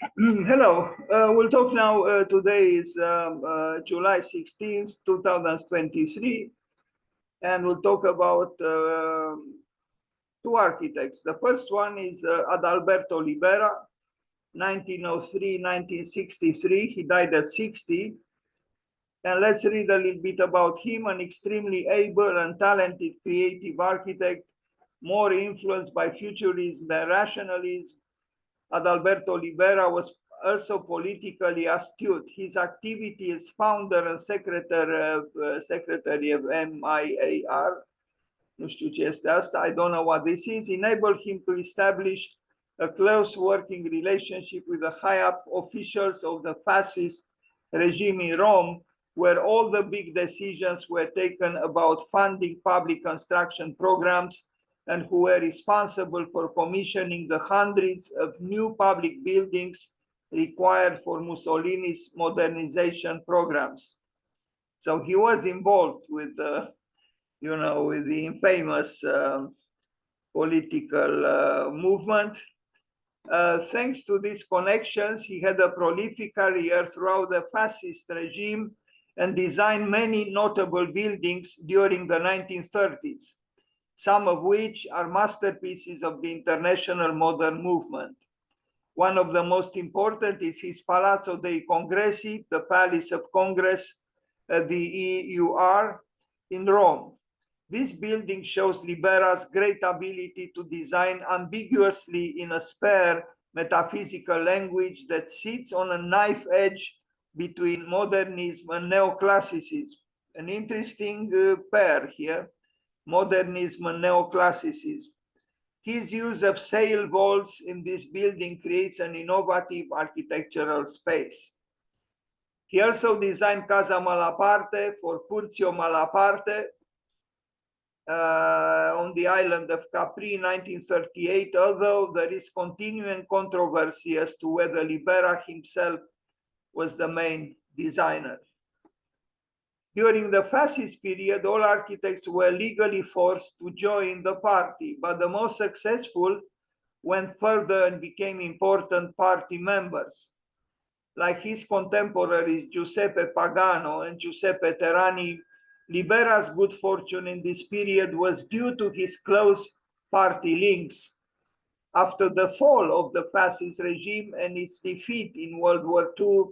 Hello. We'll talk now. Today is July 16th, 2023, and we'll talk about two architects. The first one is Adalberto Libera, 1903-1963. He died at 60. And let's read a little bit about him, an extremely able and talented creative architect, more influenced by futurism than rationalism. Adalberto Libera was also politically astute. His activity as founder and secretary of MIAR, nu știu ce este asta, I don't know what this is, enabled him to establish a close working relationship with the high-up officials of the fascist regime in Rome, where all the big decisions were taken about funding public construction programs and who were responsible for commissioning the hundreds of new public buildings required for Mussolini's modernization programs. So he was involved with with the infamous political movement. Thanks to these connections, he had a prolific career throughout the fascist regime and designed many notable buildings during the 1930s, some of which are masterpieces of the international modern movement. One of the most important is his Palazzo dei Congressi, the Palace of Congress, the EUR, in Rome. This building shows Libera's great ability to design ambiguously in a spare metaphysical language that sits on a knife edge between modernism and neoclassicism. An interesting pair here, modernism and neoclassicism. His use of sail vaults in this building creates an innovative architectural space. He also designed Casa Malaparte for Curzio Malaparte on the island of Capri in 1938, although there is continuing controversy as to whether Libera himself was the main designer. During the fascist period, all architects were legally forced to join the party, but the most successful went further and became important party members. Like his contemporaries Giuseppe Pagano and Giuseppe Terrani, Libera's good fortune in this period was due to his close party links. After the fall of the fascist regime and its defeat in World War II,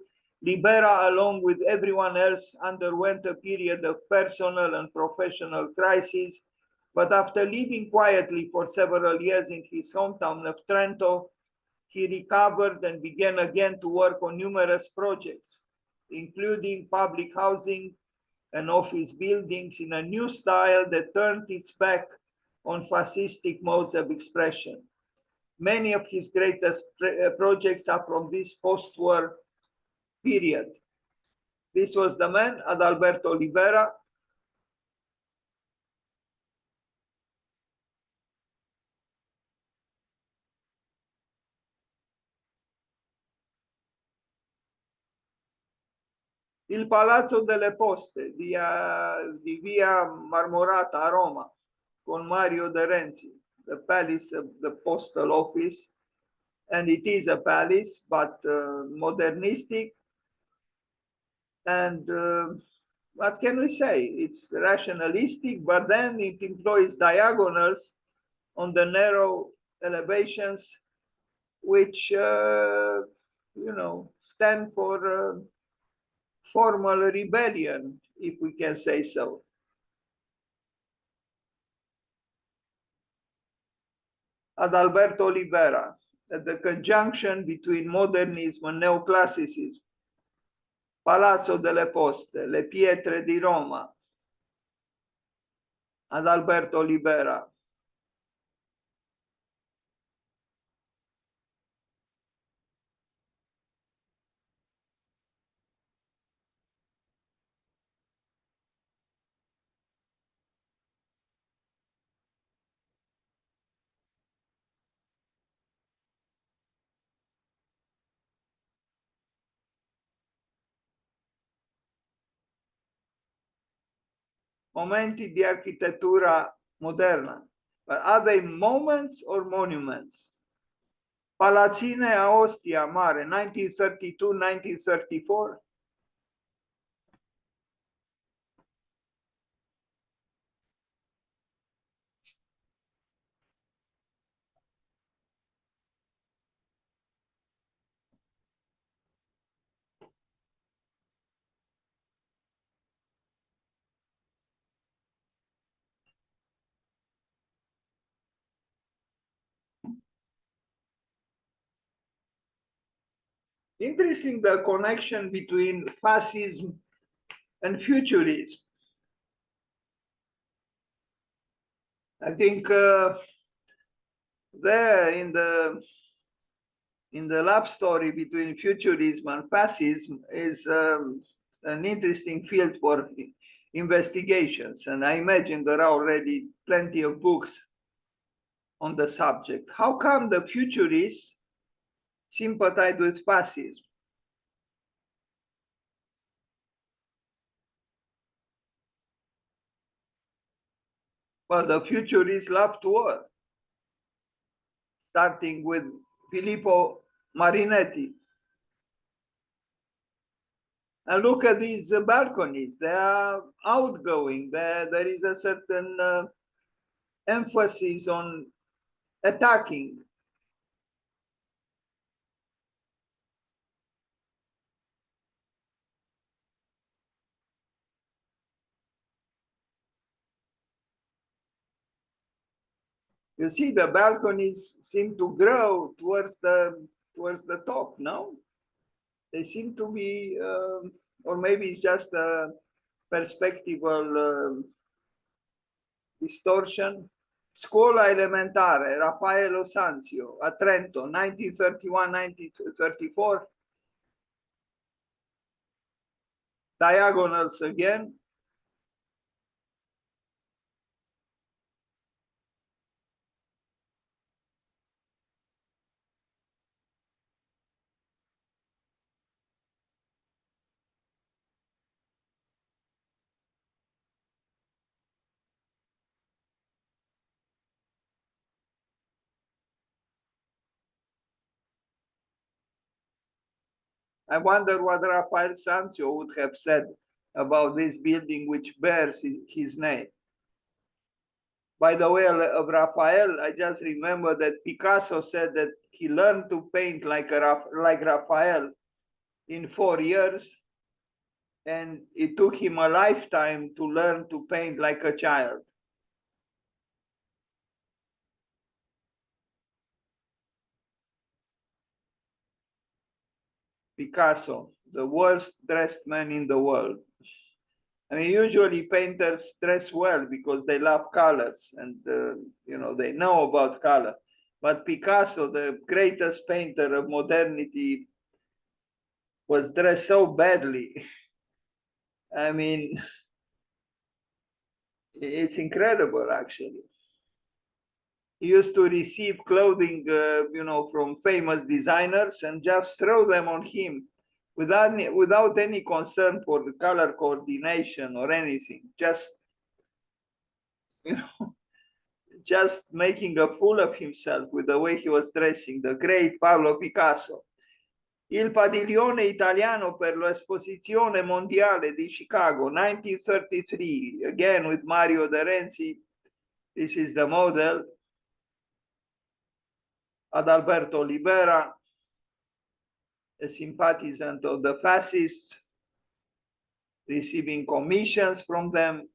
Libera, along with everyone else, underwent a period of personal and professional crisis, but after living quietly for several years in his hometown of Trento, he recovered and began again to work on numerous projects, including public housing and office buildings in a new style that turned its back on fascistic modes of expression. Many of his greatest projects are from this post-war period. This was the man, Adalberto Libera. Il Palazzo delle Poste di Via Marmorata a Roma con Mario De Renzi, the palace of the postal office. And it is a palace, but modernistic. And what can we say? It's rationalistic, but then it employs diagonals on the narrow elevations, which, stand for formal rebellion, if we can say so. Adalberto Libera, at the conjunction between modernism and neoclassicism. Palazzo delle Poste, le Pietre di Roma. Adalberto Libera. Momenti di architettura moderna. But are they moments or monuments? Palazzine a Ostia Mare, 1932-1934. Interesting, the connection between fascism and futurism. I think there in the love story between futurism and fascism is an interesting field for investigations. And I imagine there are already plenty of books on the subject. How come the futurists sympathize with fascism? Well, the futurists loved war, starting with Filippo Marinetti. And look at these balconies. They are outgoing. There is a certain emphasis on attacking. You see, the balconies seem to grow towards the top. No, they seem to be, or maybe it's just a perspectival distortion. Scuola Elementare, Raffaello Sanzio, a Trento, 1931-1934. Diagonals again. I wonder what Raphael Sanzio would have said about this building which bears his name. By the way, of Raphael, I just remember that Picasso said that he learned to paint like Raphael in 4 years, and it took him a lifetime to learn to paint like a child. Picasso, the worst dressed man in the world. I mean, usually painters dress well because they love colors and they know about color. But Picasso, the greatest painter of modernity, was dressed so badly. I mean, it's incredible, actually. He used to receive clothing, from famous designers and just throw them on him without any concern for the color coordination or anything. Just making a fool of himself with the way he was dressing. The great Pablo Picasso. Il padiglione italiano per l'esposizione mondiale di Chicago, 1933, again with Mario De Renzi. This is the model. Adalberto Libera, a sympathisant of the fascists, receiving commissions from them.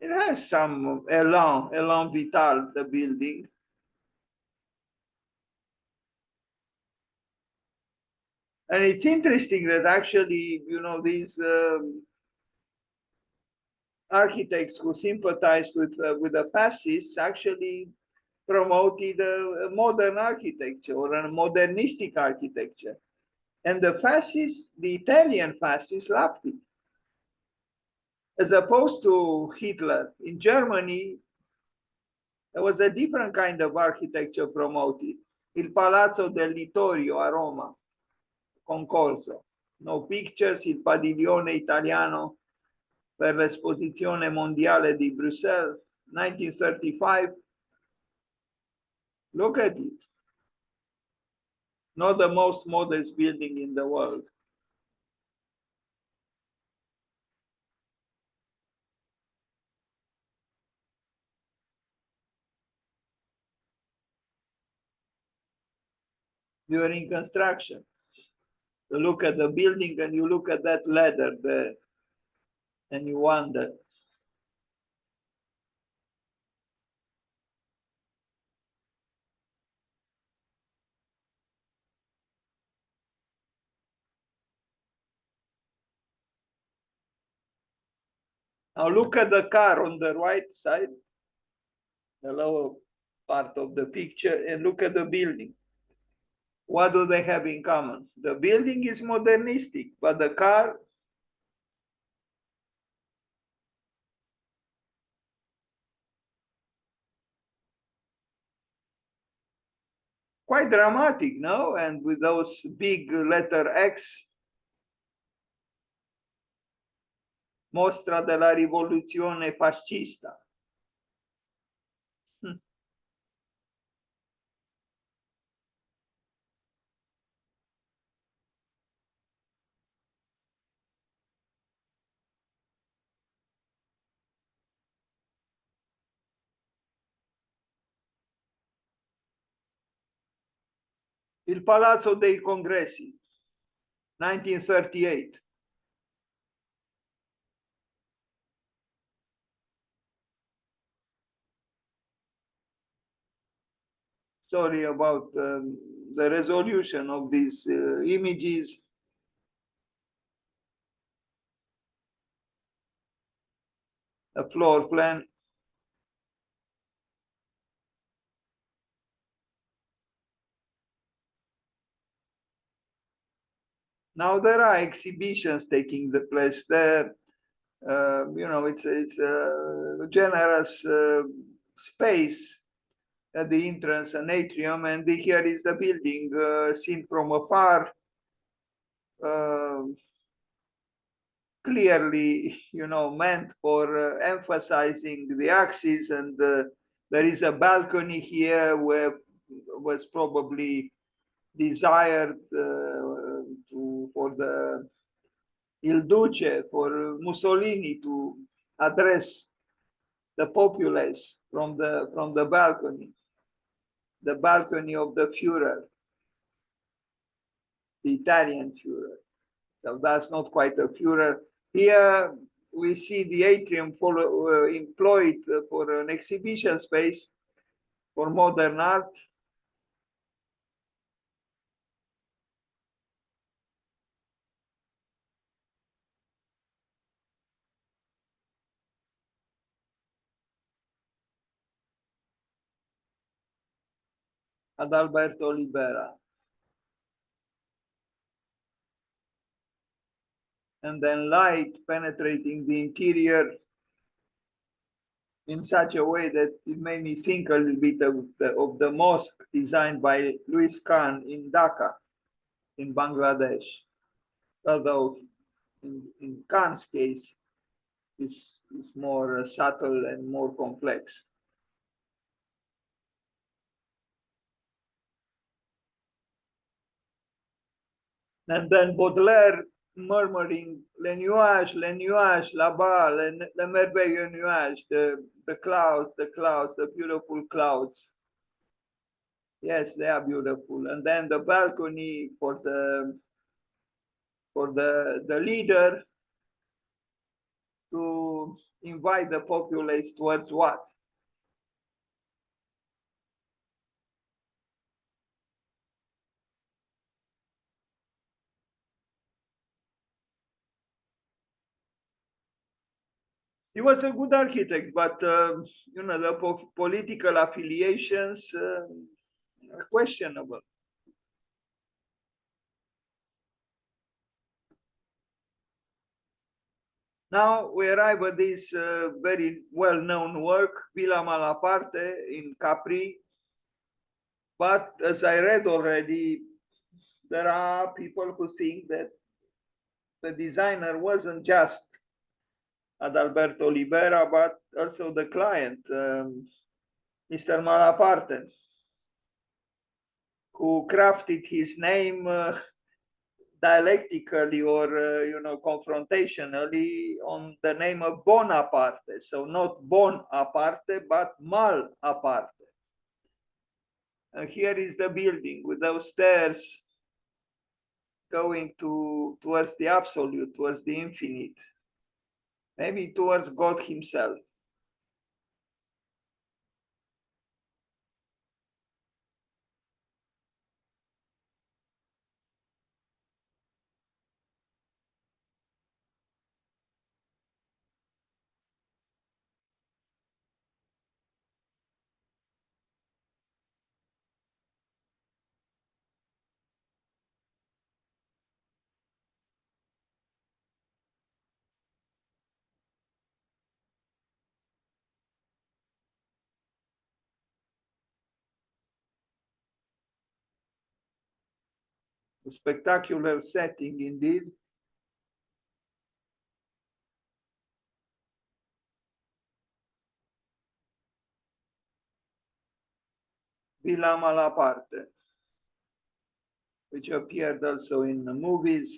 It has some elan vital, the building. And it's interesting that actually, these architects who sympathized with the fascists actually promoted a modern architecture or a modernistic architecture. And the fascists, the Italian fascists, loved it. As opposed to Hitler, in Germany, there was a different kind of architecture promoted. Il Palazzo del Littorio a Roma, Concorso. No pictures, il padiglione italiano per l'Esposizione Mondiale di Bruxelles, 1935. Look at it. Not the most modest building in the world. During construction, you look at the building and you look at that ladder there, and you wonder. Now look at the car on the right side, the lower part of the picture, and look at the building. What do they have in common? The building is modernistic, but the car, quite dramatic, no? And with those big letter X, mostra della rivoluzione fascista. Il Palazzo dei Congressi, 1938. Sorry about the resolution of these images. A floor plan. Now there are exhibitions taking the place there. You know, it's a generous space at the entrance, an atrium, and here is the building seen from afar. Clearly, you know, meant for emphasizing the axis, and there is a balcony here where was probably desired for the Il Duce, for Mussolini to address the populace from the balcony of the Führer, the Italian Führer. So that's not quite a Führer. Here we see the atrium employed for an exhibition space for modern art. Adalberto Libera. And then light penetrating the interior in such a way that it made me think a little bit of the mosque designed by Louis Khan in Dhaka, in Bangladesh. Although in Khan's case, is more subtle and more complex. And then Baudelaire murmuring, les nuages, là-bas, les merveilleux nuages, the clouds, the beautiful clouds. Yes, they are beautiful. And then the balcony for the leader to invite the populace towards what? He was a good architect, but you know, the political affiliations are questionable. Now we arrive at this very well-known work, Villa Malaparte in Capri. But as I read already, there are people who think that the designer wasn't just Adalberto Libera, but also the client, Mr. Malaparte, who crafted his name dialectically or confrontationally on the name of Bonaparte. So not Bonaparte, but Malaparte. And here is the building with those stairs going towards the absolute, towards the infinite, maybe towards God himself. A spectacular setting indeed. Villa Malaparte, which appeared also in the movies,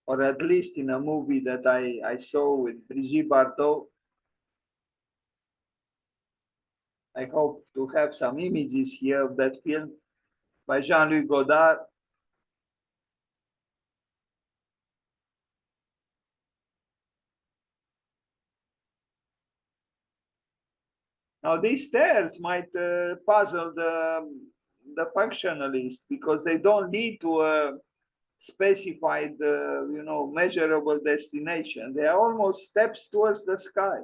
or at least in a movie that I saw with Brigitte Bardot. I hope to have some images here of that film by Jean-Luc Godard. Now these stairs might puzzle the functionalist because they don't lead to a specified, measurable destination. They are almost steps towards the sky.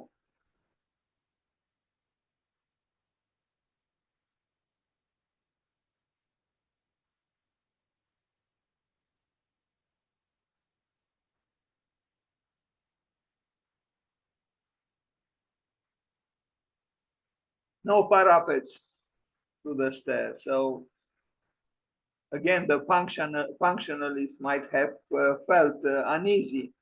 No parapets to the stairs. So again, the functionalists might have felt uneasy.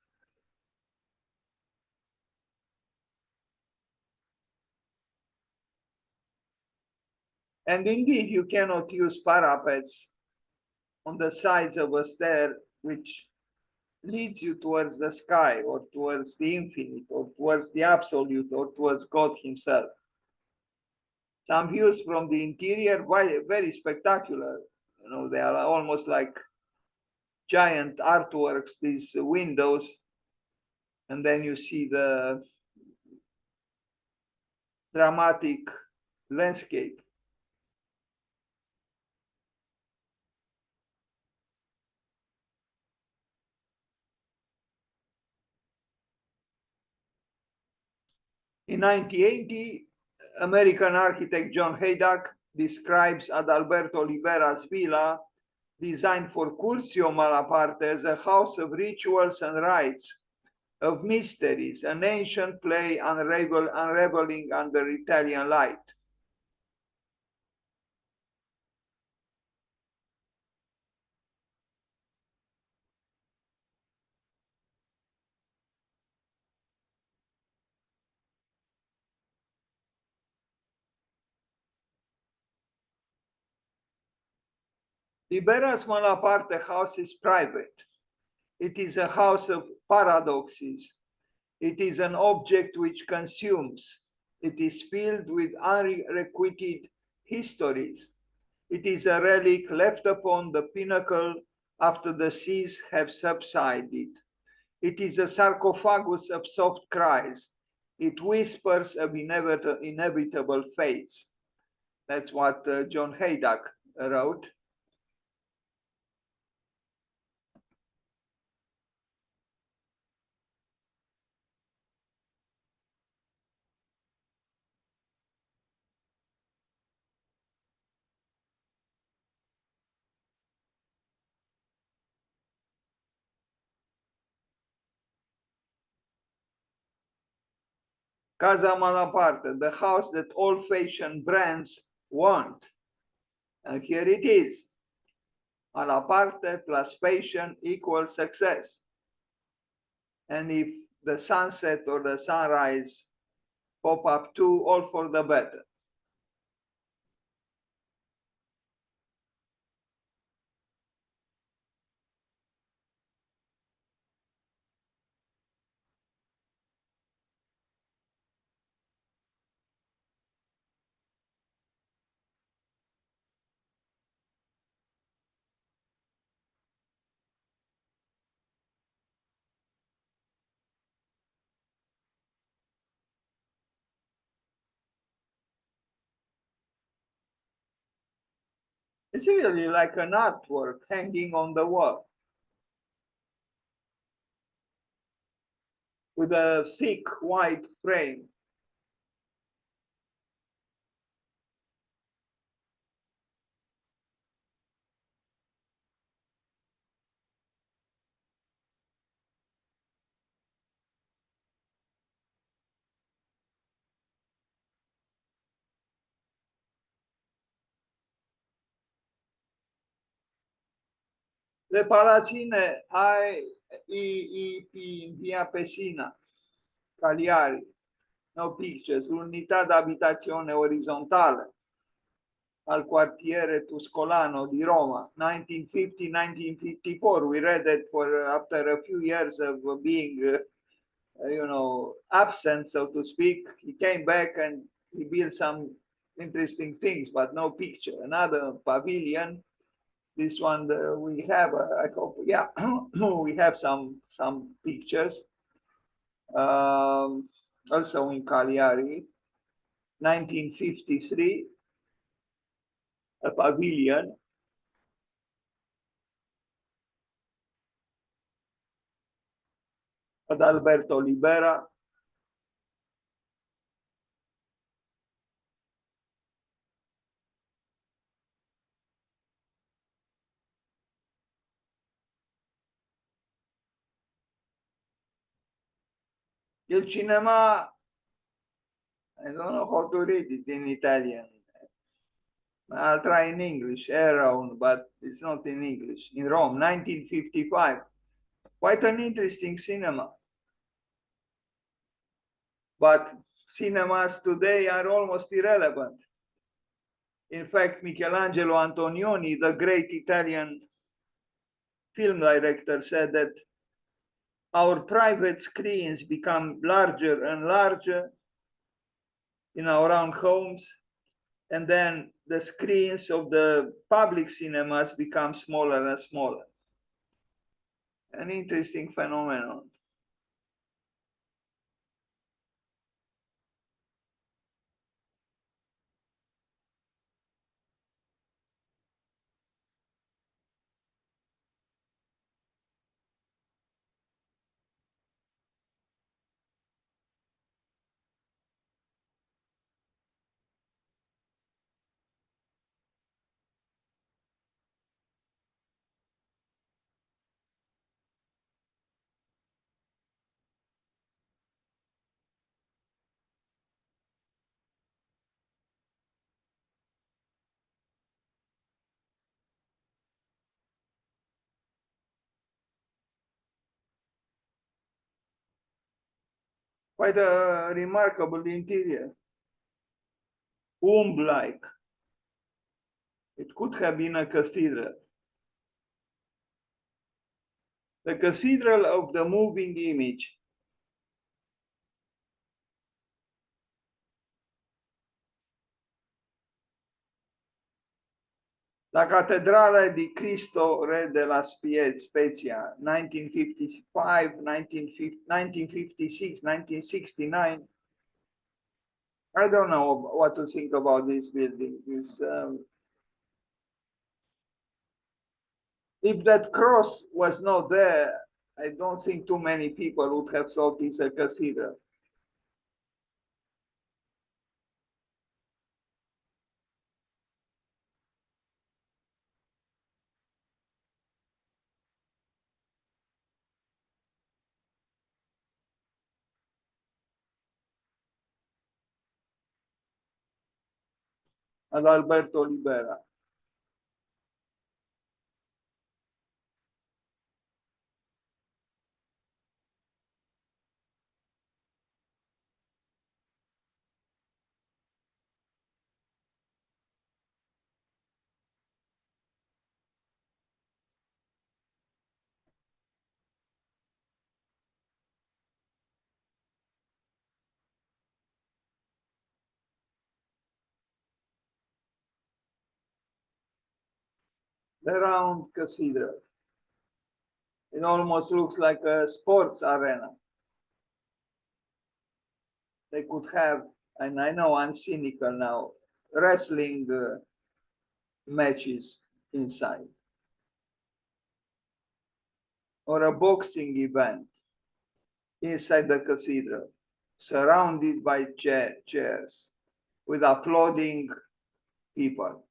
And indeed, you cannot use parapets on the sides of a stair which leads you towards the sky or towards the infinite or towards the absolute or towards God himself. Some views from the interior, very spectacular. They are almost like giant artworks, these windows, and then you see the dramatic landscape. In 1980, American architect John Haydock describes Adalberto Libera's villa, designed for Curcio Malaparte, as a house of rituals and rites, of mysteries, an ancient play unraveling under Italian light. Libera's Malaparte house is private. It is a house of paradoxes. It is an object which consumes. It is filled with unrequited histories. It is a relic left upon the pinnacle after the seas have subsided. It is a sarcophagus of soft cries. It whispers of inevitable fates. That's what John Haydock wrote. Casa Malaparte, the house that all fashion brands want. And here it is. Malaparte plus passion equals success. And if the sunset or the sunrise pop up too, all for the better. It's really like an artwork hanging on the wall with a thick white frame. Le palazzine in via Pessina, Cagliari, no pictures, unità d'abitazione orizzontale al quartiere tuscolano di Roma, 1950-1954. We read it for after a few years of being, absent, so to speak. He came back and he built some interesting things, but no picture. Another pavilion. This one we have, I hope, yeah, we have some pictures. Also in Cagliari, 1953, a pavilion. Adalberto Libera. Il cinema, I don't know how to read it in Italian. I'll try in English, around, but it's not in English. In Rome, 1955. Quite an interesting cinema. But cinemas today are almost irrelevant. In fact, Michelangelo Antonioni, the great Italian film director, said that our private screens become larger and larger in our own homes, and then the screens of the public cinemas become smaller and smaller. An interesting phenomenon. Quite a remarkable interior. Womb-like. It could have been a cathedral. The cathedral of the moving image. La cattedrale di Cristo Re della Spezia, 1955, 1956, 1969. I don't know what to think about this building. If that cross was not there, I don't think too many people would have thought it's a cathedral. Adalberto Libera. the round cathedral. It almost looks like a sports arena. They could have, and I know I'm cynical now, wrestling matches inside, or a boxing event inside the cathedral, surrounded by chairs with applauding people.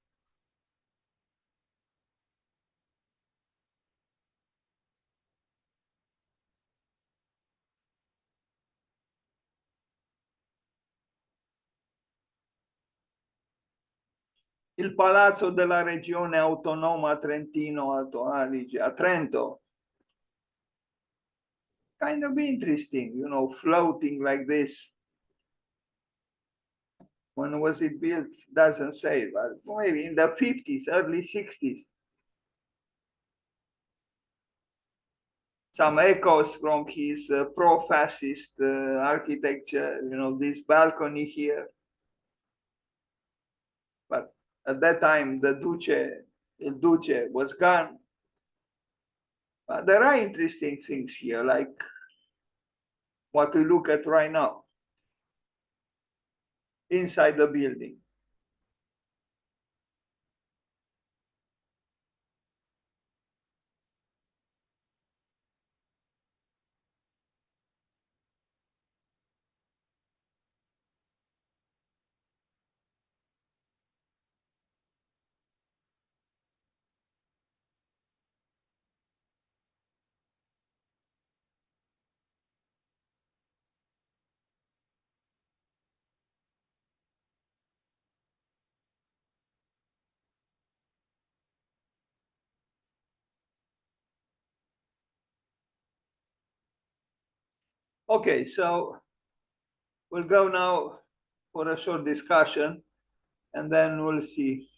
Il Palazzo della Regione Autonoma Trentino Alto Adige, a Trento. Kind of interesting, you know, floating like this. When was it built? Doesn't say, but maybe in the 50s, early 60s. Some echoes from his pro-fascist architecture, you know, this balcony here. But at that time, the Il Duce was gone. But there are interesting things here, like what we look at right now, inside the building. Okay, so we'll go now for a short discussion, and then we'll see